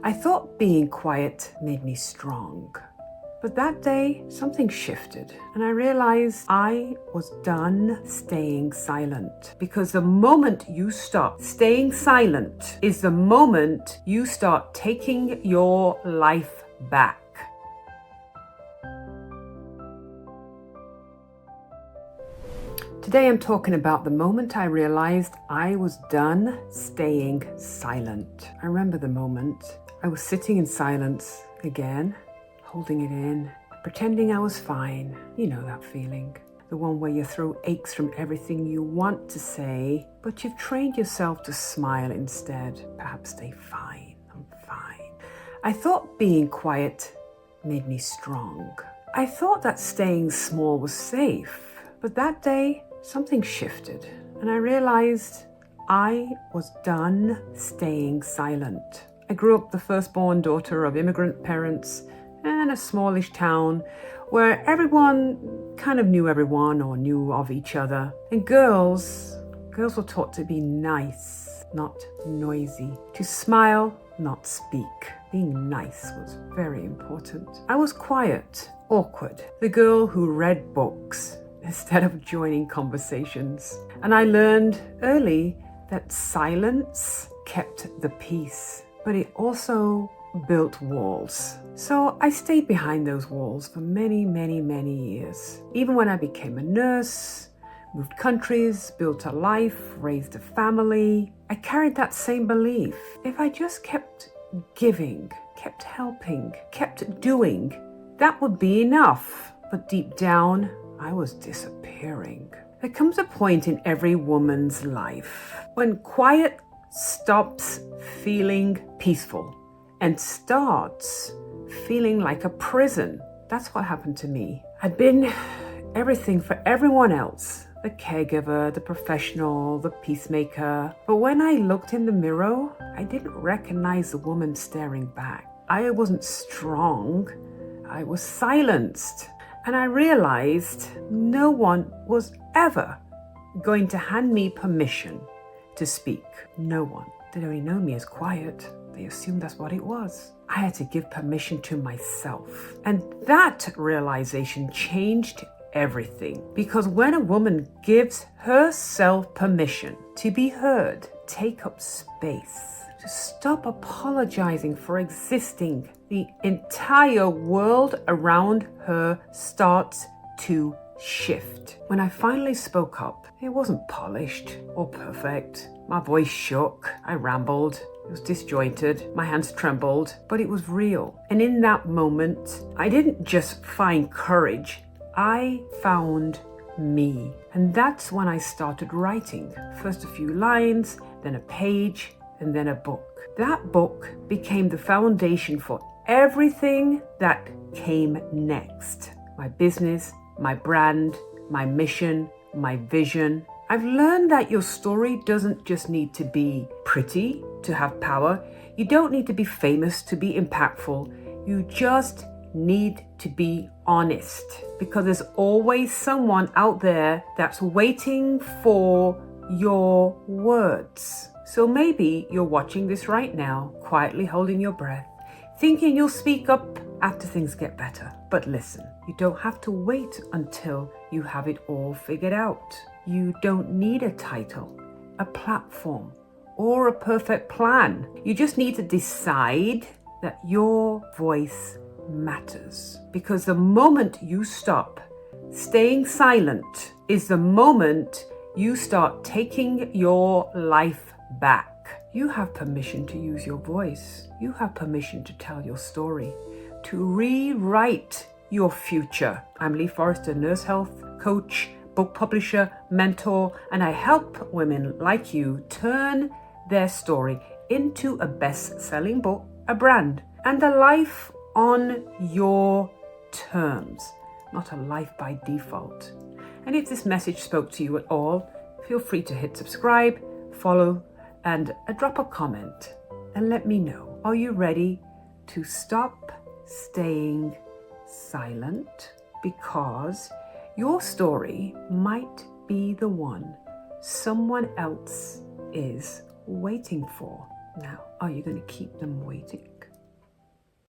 I thought being quiet made me strong. But that day, something shifted, and I realized I was done staying silent. Because the moment you stop staying silent is the moment you start taking your life back. Today I'm talking about the moment I realized I was done staying silent. I remember the moment. I was sitting in silence again, holding it in, pretending I was fine. You know that feeling. The one where your throat aches from everything you want to say, but you've trained yourself to smile instead. Perhaps stay fine. I'm fine. I thought being quiet made me strong. I thought that staying small was safe, but that day something shifted, and I realized I was done staying silent. I grew up the firstborn daughter of immigrant parents in a smallish town where everyone kind of knew everyone or knew of each other. And girls were taught to be nice, not noisy, to smile, not speak. Being nice was very important. I was quiet, awkward, the girl who read books instead of joining conversations. And I learned early that silence kept the peace, but it also built walls. So I stayed behind those walls for many, many, many years. Even when I became a nurse, moved countries, built a life, raised a family, I carried that same belief. If I just kept giving, kept helping, kept doing, that would be enough. But deep down, I was disappearing. There comes a point in every woman's life when quiet stops feeling peaceful and starts feeling like a prison. That's what happened to me. I'd been everything for everyone else. The caregiver, the professional, the peacemaker. But when I looked in the mirror, I didn't recognize the woman staring back. I wasn't strong. I was silenced. And I realized no one was ever going to hand me permission to speak. No one. They'd only known me as quiet. They assumed that's what it was. I had to give permission to myself. And that realization changed everything. Because when a woman gives herself permission to be heard, take up space, to stop apologizing for existing, the entire world around her starts to shift. When I finally spoke up, it wasn't polished or perfect. My voice shook, I rambled, it was disjointed, my hands trembled, but it was real. And in that moment, I didn't just find courage, I found me. And that's when I started writing. First a few lines, then a page, and then a book. That book became the foundation for everything that came next. My business, my brand, my mission, my vision. I've learned that your story doesn't just need to be pretty to have power. You don't need to be famous to be impactful. You just need to be honest, because there's always someone out there that's waiting for your words. So maybe you're watching this right now, quietly holding your breath, thinking you'll speak up after things get better. But listen, you don't have to wait until you have it all figured out. You don't need a title, a platform, or a perfect plan. You just need to decide that your voice matters. Because the moment you stop staying silent is the moment you start taking your life back. You have permission to use your voice. You have permission to tell your story, to rewrite your future. I'm Lee Forrester, nurse health coach, book publisher, mentor, and I help women like you turn their story into a best-selling book, a brand, and a life on your terms, not a life by default. And if this message spoke to you at all, feel free to hit subscribe, follow, and drop a comment and let me know. Are you ready to stop staying silent? Because your story might be the one someone else is waiting for. Now, are you going to keep them waiting?